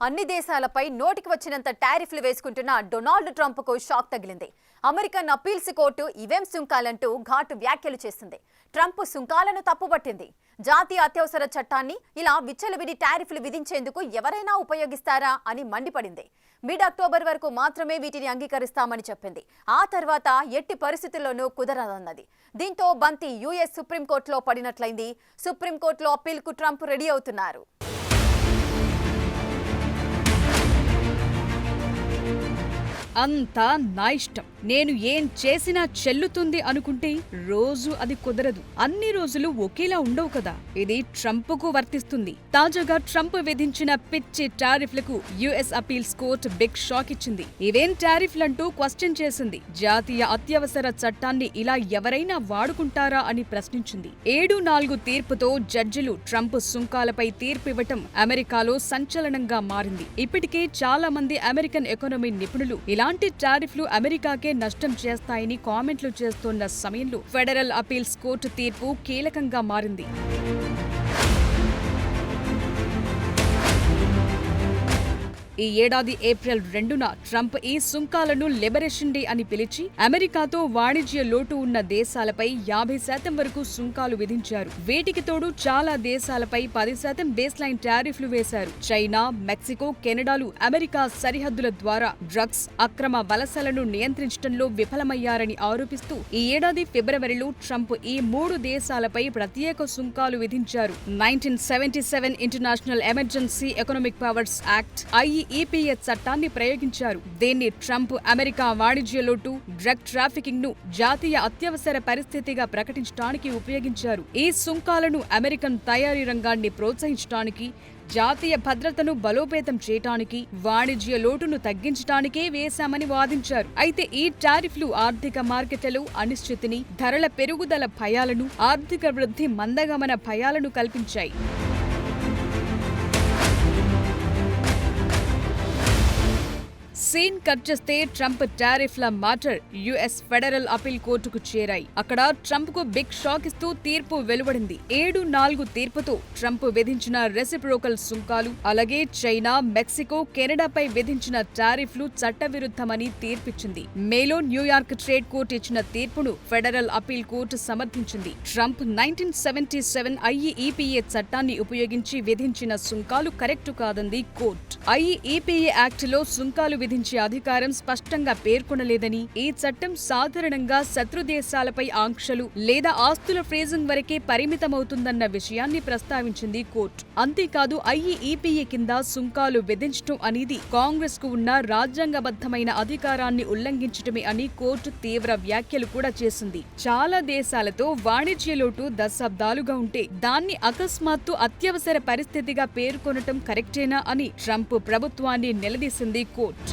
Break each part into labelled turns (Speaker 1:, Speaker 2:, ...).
Speaker 1: అన్ని దేశాలపై నోటికి వచ్చినంత టారిఫ్లు వేసుకుంటున్న డొనాల్డ్ ట్రంప్కు షాక్ తగిలింది. అమెరికన్ అప్పీల్స్ కోర్టు ఇవేం సుంకాలంటూ ఘాటు వ్యాఖ్యలు చేసింది. ట్రంప్ సుంకాలను తప్పుపట్టింది. జాతీయ అత్యవసర చట్టాన్ని ఇలా విచ్చలవిడి టారిఫ్లు విధించేందుకు ఎవరైనా ఉపయోగిస్తారా అని మండిపడింది. మిడ్ అక్టోబర్ వరకు మాత్రమే వీటిని అంగీకరిస్తామని చెప్పింది. ఆ తర్వాత ఎట్టి పరిస్థితుల్లోనూ కుదరదన్నది. దీంతో బంతి యుఎస్ సుప్రీంకోర్టులో పడినట్లయింది. సుప్రీంకోర్టులో అప్పీల్కు ట్రంప్ రెడీ అవుతున్నారు.
Speaker 2: అంతా నా ఇష్టం, నేను ఏం చేసినా చెల్లుతుంది అనుకుంటే రోజు అది కుదరదు. అన్ని రోజులు ఒకేలా ఉండవు కదా. ఇది ట్రంప్కు వర్తిస్తుంది. తాజాగా ట్రంప్ విధించిన పిచ్చి టారిఫ్లకు US appeals court big shock ఇచ్చింది. ఇవేం టారిఫ్లంటూ క్వశ్చన్ చేసింది. జాతీయ అత్యవసర చట్టాన్ని ఇలా ఎవరైనా వాడుకుంటారా అని ప్రశ్నించింది. 7-4 తీర్పుతో జడ్జిలు ట్రంప్ సుంకాలపై తీర్పివ్వటం అమెరికాలో సంచలనంగా మారింది. ఇప్పటికే చాలా మంది అమెరికన్ ఎకానమీ నిపుణులు ఇలాంటి టారిఫ్లు అమెరికాకే నష్టం చేస్తాయని కామెంట్లు చేస్తున్న సమయంలో ఫెడరల్ అపీల్స్ కోర్టు తీర్పు కీలకంగా మారింది. ఈ ఏడాది ఏప్రిల్ 2న ట్రంప్ ఈ సుంకాలను లిబరేషన్ డే అని పిలిచి అమెరికాతో వాణిజ్య లోటు ఉన్న దేశాలపై 50% వరకు సుంకాలు విధించారు. వీటికి తోడు చాలా దేశాలపై 10% బేస్ లైన్ టారిఫ్లు వేశారు. చైనా, మెక్సికో, కెనడాలు అమెరికా సరిహద్దుల ద్వారా డ్రగ్స్ అక్రమ వలసలను నియంత్రించడంలో విఫలమయ్యారని ఆరోపిస్తూ ఈ ఏడాది ఫిబ్రవరిలో ట్రంప్ ఈ 3 దేశాలపై ప్రత్యేక సుంకాలు విధించారు. 1977 international emergency economic powers act EPA చట్టాన్ని ప్రయోగించారు. దీన్ని ట్రంప్ అమెరికా వాణిజ్య లోటు, డ్రగ్ ట్రాఫికింగ్ ను జాతీయ అత్యవసర పరిస్థితిగా ప్రకటించడానికి ఉపయోగించారు. ఈ సుంకాలను అమెరికన్ తయారీ రంగాన్ని ప్రోత్సహించడానికి, జాతీయ భద్రతను బలోపేతం చేయటానికి, వాణిజ్య లోటును తగ్గించటానికే వేశామని వాదించారు. అయితే ఈ టారిఫ్లు ఆర్థిక మార్కెట్లలో అనిశ్చితిని, ధరల పెరుగుదల భయాలను, ఆర్థిక వృద్ధి మందగమన భయాలను కల్పించాయి. సీన్ కట్ చేస్తే ట్రంప్ టారిఫ్ల మ్యాటర్ యుఎస్ ఫెడరల్ అపీల్ కోర్టుకు చేరాయి. అక్కడ ట్రంప్ కు బిగ్ షాక్ ఇస్తూ తీర్పు వెలువడింది. 7-4 తీర్పుతో ట్రంప్ విధించిన రెసిప్రోకల్ సుంకాలు, అలాగే చైనా, మెక్సికో, కెనడాపై విధించిన టారిఫ్లు చట్టవిరుద్ధమని తీర్పిచ్చింది. మేలో న్యూయార్క్ ట్రేడ్ కోర్టు ఇచ్చిన తీర్పును ఫెడరల్ అపీల్ కోర్టు సమర్థించింది. ట్రంప్ 1977 ఈపీఏ చట్టాన్ని ఉపయోగించి విధించిన సుంకాలు కరెక్టు కాదంది కోర్టు. ఈపీఏ యాక్ట్ లో సుంకాలు విధించే అధికారం స్పష్టంగా పేర్కొనలేదని, ఈ చట్టం సాధారణంగా శత్రు దేశాలపై ఆంక్షలు లేదా ఆస్తుల ఫ్రీజింగ్ వరకే పరిమితమవుతుందన్న విషయాన్ని ప్రస్తావించింది కోర్టు. అంతేకాదు ఈపీఏ కింద సుంకాలు విధించడం అనేది కాంగ్రెస్ కు ఉన్న రాజ్యాంగబద్ధమైన అధికారాన్ని ఉల్లంఘించడమే అని కోర్టు తీవ్ర వ్యాఖ్యలు కూడా చేసింది. చాలా దేశాలతో వాణిజ్య లోటు దశాబ్దాలుగా ఉంటే దాన్ని అకస్మాత్తు అత్యవసర పరిస్థితిగా పేర్కొనటం కరెక్టేనా అని ట్రంప్ ప్రభుత్వాన్ని నిలదీసింది కోర్టు.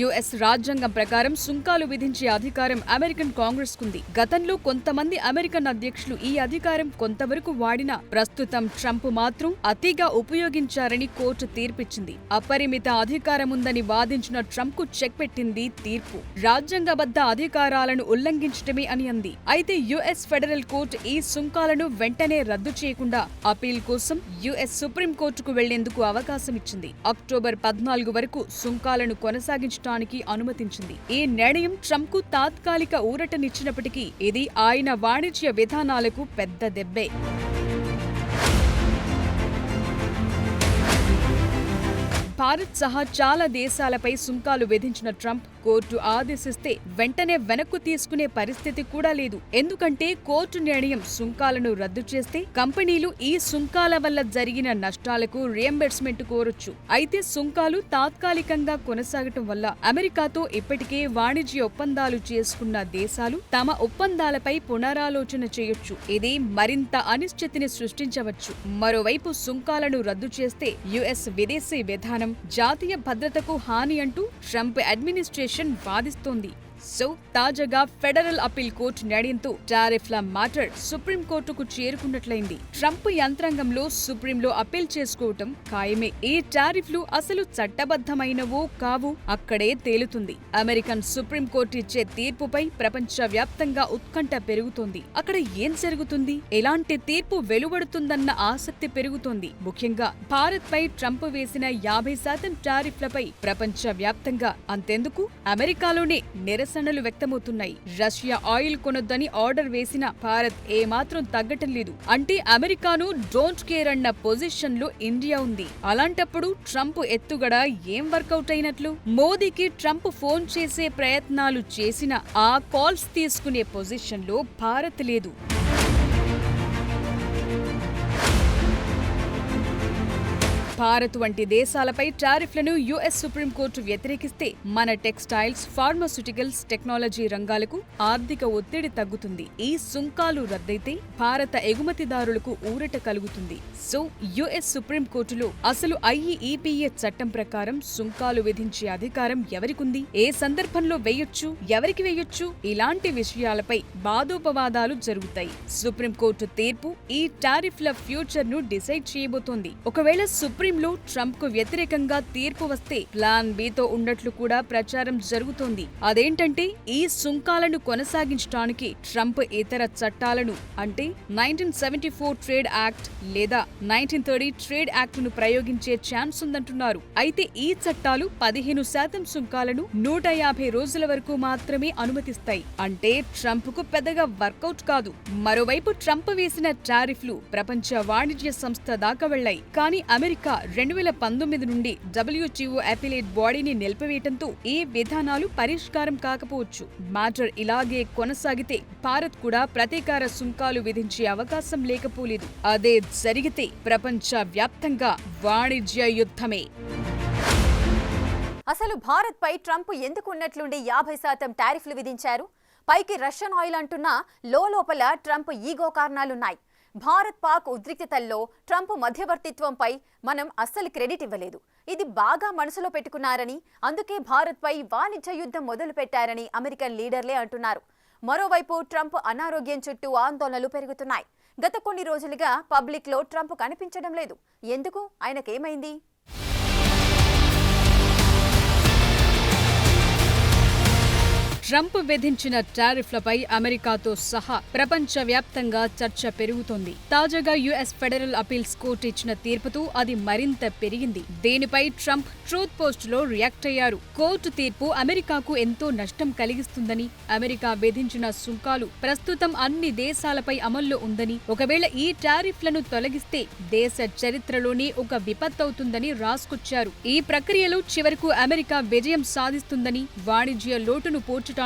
Speaker 2: యుఎస్ రాజ్యాంగం ప్రకారం సుంకాలు విధించే అధికారం అమెరికన్ కాంగ్రెస్ కుంది. గతంలో కొంతమంది అమెరికన్ అధ్యక్షులు ఈ అధికారం కొంతవరకు వాడినా ప్రస్తుతం ట్రంప్ మాత్రం అతిగా ఉపయోగించారని కోర్టు తీర్పిచ్చింది. అపరిమిత అధికారముందని వాదించిన ట్రంప్ కు చెక్ పెట్టింది తీర్పు. రాజ్యాంగబద్ధ అధికారాలను ఉల్లంఘించడమే అని అంది. అయితే యుఎస్ ఫెడరల్ కోర్టు ఈ సుంకాలను వెంటనే రద్దు చేయకుండా అపీల్ కోసం యుఎస్ సుప్రీంకోర్టుకు వెళ్లేందుకు అవకాశం ఇచ్చింది. అక్టోబర్ 14 వరకు సుంకాలను కొనసాగించడానికి అనుమతించింది. ఈ నిర్ణయం ట్రంప్ కు తాత్కాలిక ఊరటనిచ్చినప్పటికీ ఇది ఆయన వాణిజ్య విధానాలకు పెద్ద దెబ్బే. భారత్ సహా చాలా దేశాలపై సుంకాలు విధించిన ట్రంప్ కోర్టు ఆదేశిస్తే వెంటనే వెనక్కు తీసుకునే పరిస్థితి కూడా లేదు. ఎందుకంటే కోర్టు నిర్ణయం సుంకాలను రద్దు చేస్తే కంపెనీలు ఈ సుంకాల వల్ల జరిగిన నష్టాలకు రియంబర్స్మెంట్ కోరొచ్చు. అయితే సుంకాలు తాత్కాలికంగా కొనసాగటం వల్ల అమెరికాతో ఇప్పటికే వాణిజ్య ఒప్పందాలు చేసుకున్న దేశాలు తమ ఒప్పందాలపై పునరాలోచన చేయొచ్చు. ఇది మరింత అనిశ్చితిని సృష్టించవచ్చు. మరోవైపు సుంకాలను రద్దు చేస్తే యుఎస్ విదేశీ విధానం జాతీయ భద్రతకు హాని అంటూ ట్రంప్ అడ్మినిస్ట్రేషన్ వాదిస్తోంది. సో తాజాగా ఫెడరల్ అప్పీల్ కోర్టు న్యాయంతో టారిఫ్ల మ్యాటర్ సుప్రీంకోర్టుకు చేరుకున్నట్లయింది. ట్రంప్ యంత్రాంగంలో సుప్రీంలో అప్పీల్ చేసుకోవటం ఖాయమే. ఈ టారిఫ్లు అసలు చట్టబద్ధమైనవో కావు అక్కడే తేలుతుంది. అమెరికన్ సుప్రీంకోర్టు ఇచ్చే తీర్పుపై ప్రపంచ వ్యాప్తంగా ఉత్కంఠ పెరుగుతోంది. అక్కడ ఏం జరుగుతుంది, ఎలాంటి తీర్పు వెలువడుతుందన్న ఆసక్తి పెరుగుతోంది. ముఖ్యంగా భారత్ పై ట్రంప్ వేసిన 50% టారిఫ్లపై ప్రపంచ వ్యాప్తంగా అంతెందుకు అమెరికాలోనే నిరసనలు వ్యక్తమవుతున్నాయి. రష్యా ఆయిల్ కొనొద్దని ఆర్డర్ వేసిన భారత్ ఏమాత్రం తగ్గటం లేదు. అంటే అమెరికాను డోంట్ కేర్ అన్న పొజిషన్ లో ఇండియా ఉంది. అలాంటప్పుడు ట్రంప్ ఎత్తుగడ ఏం వర్కౌట్ అయినట్లు? మోదీకి ట్రంప్ ఫోన్ చేసే ప్రయత్నాలు చేసిన ఆ కాల్స్ తీసుకునే పొజిషన్ లో భారత్ లేదు. భారత్ వంటి దేశాలపై టారిఫ్లను యుఎస్ సుప్రీంకోర్టు వ్యతిరేకిస్తే మన టెక్స్టైల్స్, ఫార్మాస్యూటికల్స్, టెక్నాలజీ రంగాలకు ఆర్థిక ఒత్తిడి తగ్గుతుంది. ఈ సుంకాలు రద్దయితే భారత ఎగుమతిదారులకు ఊరట కలుగుతుంది. సో యుఎస్ సుప్రీంకోర్టులో అసలు ఐఈఈపీఏ చట్టం ప్రకారం సుంకాలు విధించే అధికారం ఎవరికుంది, ఏ సందర్భంలో వేయొచ్చు, ఎవరికి వేయొచ్చు, ఇలాంటి విషయాలపై వాదోపవాదాలు జరుగుతాయి. సుప్రీంకోర్టు తీర్పు ఈ టారిఫ్ల ఫ్యూచర్ ను డిసైడ్ చేయబోతోంది. ఒకవేళ సుప్రీంలో ట్రంప్ కు వ్యతిరేకంగా తీర్పు వస్తే ప్లాన్ బితో ఉన్నట్లు కూడా ప్రచారం జరుగుతోంది. అదేంటంటే ఈ సుంకాలను కొనసాగించడానికి ట్రంప్ ఇతర చట్టాలను అంటే 1974 ట్రేడ్ యాక్ట్ లేదా 1930 ట్రేడ్ యాక్ట్ ను ప్రయోగించే ఛాన్స్ ఉందంటున్నారు. అయితే ఈ చట్టాలు 15% సుంకాలను 150 రోజుల వరకు మాత్రమే అనుమతిస్తాయి. అంటే ట్రంప్ కు పెద్దగా వర్కౌట్ కాదు. మరోవైపు ట్రంప్ వేసిన టారిఫ్లు ప్రపంచ వాణిజ్య సంస్థ దాకా వెళ్లాయి. కానీ అమెరికా 2019 నుండి WTO అపిలేట్ బాడీని నిలిపివేయటంతో ఈ విధానాలు పరిష్కారం కాకపోవచ్చు. మ్యాటర్ ఇలాగే కొనసాగితే భారత్ కూడా ప్రతీకార సుంకాలు విధించే అవకాశం లేకపోలేదు. అదే జరిగితే ప్రపంచ వ్యాప్తంగా వాణిజ్య యుద్ధమే.
Speaker 1: అసలు భారత్ పై ట్రంప్ ఎందుకు ఉన్నట్లుండి 50% టారిఫ్లు విధించారు? పైకి రష్యన్ ఆయిల్ అంటున్నా లోపల ట్రంప్ ఈగో కారణాలున్నాయి. భారత్ పాక్ ఉద్రిక్తతల్లో ట్రంప్ మధ్యవర్తిత్వంపై మనం అస్సలు క్రెడిట్ ఇవ్వలేదు. ఇది బాగా మనసులో పెట్టుకున్నారని, అందుకే భారత్పై వాణిజ్య యుద్ధం మొదలు పెట్టారని అమెరికన్ లీడర్లే అంటున్నారు. మరోవైపు ట్రంప్ అనారోగ్యం చుట్టూ ఆందోళనలు పెరుగుతున్నాయి. గత కొన్ని రోజులుగా పబ్లిక్లో ట్రంప్ కనిపించడం లేదు. ఎందుకు? ఆయనకేమైంది?
Speaker 2: ట్రంప్ విధించిన టారిఫ్లపై అమెరికాతో సహా ప్రపంచ వ్యాప్తంగా చర్చ పెరుగుతోంది. తాజాగా యుఎస్ ఫెడరల్ అపీల్స్ కోర్టు ఇచ్చిన తీర్పుతో అది మరింత పెరిగింది. దీనిపై ట్రంప్ ట్రూత్ పోస్ట్ లో రియాక్ట్ అయ్యారు. కోర్టు తీర్పు అమెరికాకు ఎంతో నష్టం కలిగిస్తుందని, అమెరికా విధించిన సుంకాలు ప్రస్తుతం అన్ని దేశాలపై అమల్లో ఉందని, ఒకవేళ ఈ టారిఫ్లను తొలగిస్తే దేశ చరిత్రలోనే ఒక విపత్తవుతుందని రాసుకొచ్చారు. ఈ ప్రక్రియలో చివరకు అమెరికా విజయం సాధిస్తుందని, వాణిజ్య లోటును పోర్చడానికి,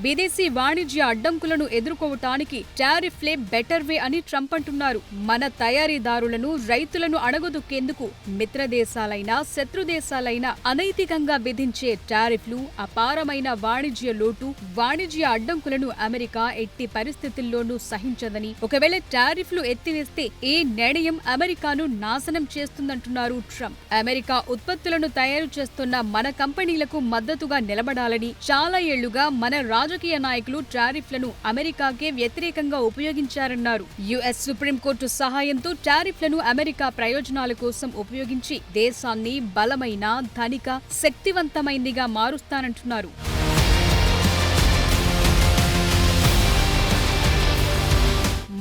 Speaker 2: విదేశీ వాణిజ్య అడ్డంకులను ఎదుర్కోవటానికి టారిఫ్లే బెటర్ వే అని ట్రంప్ అంటున్నారు. మన తయారీదారులను, రైతులను అణగదొక్కేందుకు మిత్ర దేశాలైనా శత్రు దేశాలైనా అనైతికంగా విధించే టారిఫ్లు అపారమైన వాణిజ్య లోటు, వాణిజ్య అడ్డంకులను అమెరికా ఎట్టి పరిస్థితుల్లోనూ సహించదని, ఒకవేళ టారిఫ్లు ఎత్తివేస్తే ఈ నిర్ణయం అమెరికాను నాశనం చేస్తుందంటున్నారు ట్రంప్. అమెరికా ఉత్పత్తులను తయారు చేస్తున్న మన కంపెనీలకు మద్దతుగా నిలబడాలని చాలా ఏళ్లుగా మన రాజకీయ నాయకులు టారిఫ్లను అమెరికాకే వ్యతిరేకంగా ఉపయోగించారన్నారు. యుఎస్ సుప్రీంకోర్టు సహాయంతో టారిఫ్లను అమెరికా ప్రయోజనాల కోసం ఉపయోగించి దేశాన్ని బలమైన, ధనిక, శక్తివంతమైనదిగా మారుస్తానంటున్నారు.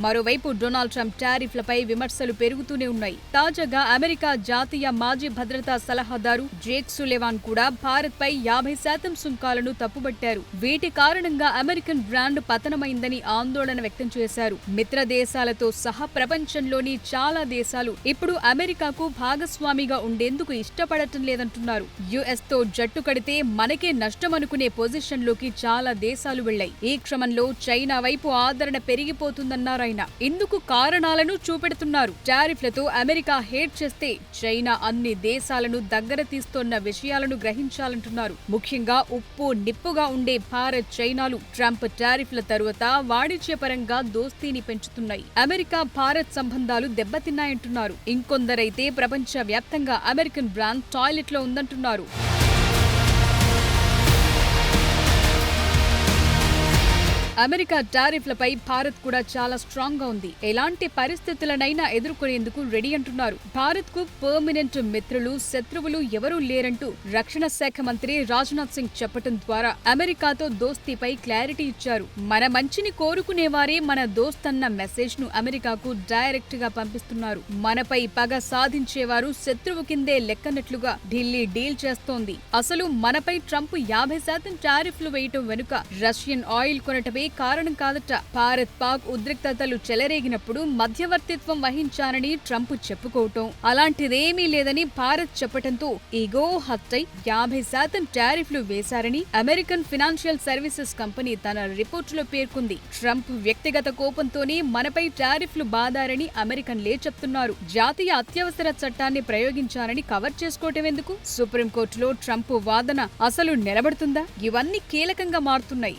Speaker 2: మరోవైపు డొనాల్డ్ ట్రంప్ టారిఫ్లపై విమర్శలు పెరుగుతూనే ఉన్నాయి. తాజాగా అమెరికా జాతీయ మాజీ భద్రతా సలహాదారు జేక్ సులివాన్ కూడా భారత్ పై 50% సుంకాలను తప్పుబట్టారు. వీటి కారణంగా అమెరికన్ బ్రాండ్ పతనమైందని ఆందోళన వ్యక్తం చేశారు. మిత్ర దేశాలతో సహా ప్రపంచంలోని చాలా దేశాలు ఇప్పుడు అమెరికాకు భాగస్వామిగా ఉండేందుకు ఇష్టపడటం లేదంటున్నారు. యుఎస్ తో జట్టు కడితే మనకే నష్టమనుకునే పొజిషన్ లోకి చాలా దేశాలు వెళ్లాయి. ఈ క్రమంలో చైనా వైపు ఆదరణ పెరిగిపోతుందన్నారు. ఇందుకు కారణాలను చూపెడుతున్నారు. టారిఫ్లతో అమెరికా హేట్ చేస్తే చైనా అన్ని దేశాలను దగ్గర తీస్తోన్న విషయాలను గ్రహించాలంటున్నారు. ముఖ్యంగా ఉప్పు నిప్పుగా ఉండే భారత్, చైనాలు ట్రంప్ టారిఫ్ల తరువాత వాణిజ్యపరంగా దోస్తీని పెంచుతున్నాయి. అమెరికా భారత్ సంబంధాలు దెబ్బతిన్నాయంటున్నారు. ఇంకొందరైతే ప్రపంచ వ్యాప్తంగా అమెరికన్ బ్రాండ్ టాయిలెట్ లో ఉందంటున్నారు. అమెరికా టారిఫ్లపై భారత్ కూడా చాలా స్ట్రాంగ్ గా ఉంది. ఎలాంటి పరిస్థితులనైనా ఎదుర్కొనేందుకు రెడీ అంటున్నారు. భారత్ కు పర్మనెంట్ మిత్రులు, శత్రువులు ఎవరూ లేరంటూ రక్షణ శాఖ మంత్రి రాజ్నాథ్ సింగ్ చెప్పటం ద్వారా అమెరికాతో దోస్తీపై క్లారిటీ ఇచ్చారు. మన మంచిని కోరుకునేవారే మన దోస్త్ అన్న మెసేజ్ ను అమెరికాకు డైరెక్ట్ గా పంపిస్తున్నారు. మనపై పగ సాధించేవారు శత్రువు కిందే లెక్కనట్లుగా ఢిల్లీ డీల్ చేస్తోంది. అసలు మనపై ట్రంప్ 50% టారిఫ్లు వేయటం వెనుక రష్యన్ ఆయిల్ కొనటమే కారణం కాదట. భారత్ పాక్ ఉద్రిక్తతలు చెలరేగినప్పుడు మధ్యవర్తిత్వం వహించానని ట్రంప్ చెప్పుకోవటం, అలాంటిదేమీ లేదని భారత్ చెప్పటంతో ఈగో హత్యై 50% టారిఫ్లు వేశారని అమెరికన్ ఫినాన్షియల్ సర్వీసెస్ కంపెనీ తన రిపోర్టులో పేర్కొంది. ట్రంప్ వ్యక్తిగత కోపంతోనే మనపై టారిఫ్లు బాదారని అమెరికన్లే చెప్తున్నారు. జాతీయ అత్యవసర చట్టాన్ని ప్రయోగించారని కవర్ చేసుకోవటం ఎందుకు? సుప్రీంకోర్టులో ట్రంప్ వాదన అసలు నిలబడుతుందా? ఇవన్నీ కీలకంగా మారుతున్నాయి.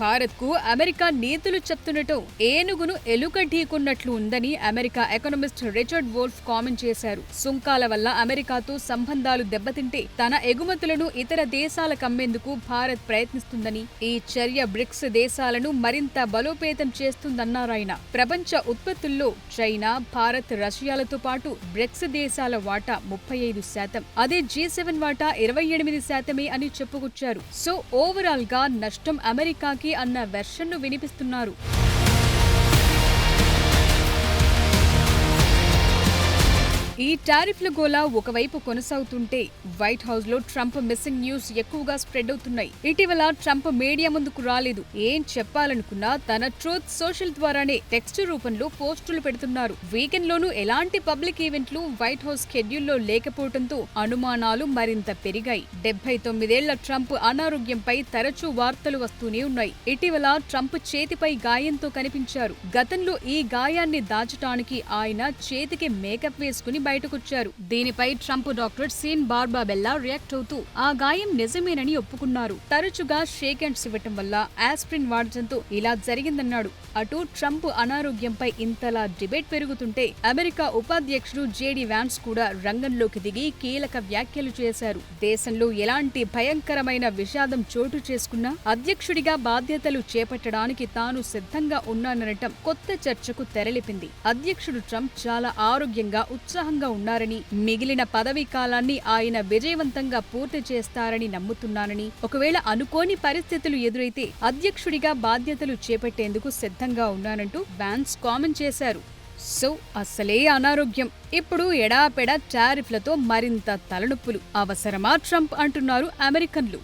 Speaker 2: భారత్ కు అమెరికా నీతులు చెప్తుండటం ఏనుగును ఎలుక ఢీకొన్నట్లు ఉందని America economist Richard wolf comment చేశారు. సుంకాల వల్ల అమెరికాతో సంబంధాలు దెబ్బతింటే తన ఎగుమతులను ఇతర దేశాలకు అమ్మేందుకు భారత్ ప్రయత్నిస్తుందని, ఈ చర్య బ్రిక్స్ దేశాలను మరింత బలోపేతం చేస్తుందన్నారాయన. ప్రపంచ ఉత్పత్తుల్లో చైనా, భారత్, రష్యాలతో పాటు బ్రిక్స్ దేశాల వాటా 35%, అదే G7 వాటా 28% అని చెప్పుకొచ్చారు. సో ఓవరాల్ గా నష్టం అమెరికాకి అన్న వెర్షన్ను వినిపిస్తున్నారు. ఈ టారిఫ్ల గోల ఒకవైపు కొనసాగుతుంటే వైట్ హౌస్ లో ట్రంప్ మిస్సింగ్ న్యూస్ ఎక్కువగా స్ప్రెడ్ అవుతున్నాయి. ఇటీవల ట్రంప్ మీడియా ముందుకు రాలేదు. ఏం చెప్పాలనుకున్నా తన ట్రూత్ సోషల్ ద్వారానే టెక్స్ట్ రూపంలో పోస్టులు పెడుతున్నారు. వీకెండ్ లోనూ ఎలాంటి పబ్లిక్ ఈవెంట్లు వైట్ హౌస్ షెడ్యూల్లో లేకపోవడంతో అనుమానాలు మరింత పెరిగాయి. 79 ఏళ్ల ట్రంప్ అనారోగ్యంపై తరచూ వార్తలు వస్తూనే ఉన్నాయి. ఇటీవల ట్రంప్ చేతిపై గాయంతో కనిపించారు. గతంలో ఈ గాయాన్ని దాచటానికి ఆయన చేతికి మేకప్ వేసుకుని బయటకొచ్చారు. దీనిపై ట్రంప్ డాక్టర్ సీన్ బార్బాబెల్లా రియాక్ట్ అవుతూ ఆ గాయం నిజమేనని ఒప్పుకున్నారు. తరచుగా షేక్ హ్యాండ్స్ ఇవ్వటం వల్ల ఆస్ప్రిన్ వాడటంతో ఇలా జరిగిందన్నాడు. అటు ట్రంప్ అనారోగ్యంపై ఇంతలా డిబేట్ పెరుగుతుంటే అమెరికా ఉపాధ్యక్షుడు జేడీ వ్యాన్స్ కూడా రంగంలోకి దిగి కీలక వ్యాఖ్యలు చేశారు. దేశంలో ఎలాంటి భయంకరమైన విషాదం చోటు చేసుకున్నా అధ్యక్షుడిగా బాధ్యతలు చేపట్టడానికి తాను సిద్ధంగా ఉన్నాననటం కొత్త చర్చకు తెరలేపింది. అధ్యక్షుడు ట్రంప్ చాలా ఆరోగ్యంగా ఉత్సాహంగా ఉన్నారని, మిగిలిన పదవీ కాలాన్ని ఆయన విజయవంతంగా పూర్తి చేస్తారని నమ్ముతున్నానని, ఒకవేళ అనుకోని పరిస్థితులు ఎదురైతే అధ్యక్షుడిగా బాధ్యతలు చేపట్టేందుకు సిద్ధంగా ఉన్నానంటూ వ్యాన్స్ కామెంట్ చేశారు. సో అసలే అనారోగ్యం, ఇప్పుడు ఎడాపెడా టారిఫ్లతో మరింత తలనొప్పులు అవసరమా ట్రంప్ అంటున్నారు అమెరికన్లు.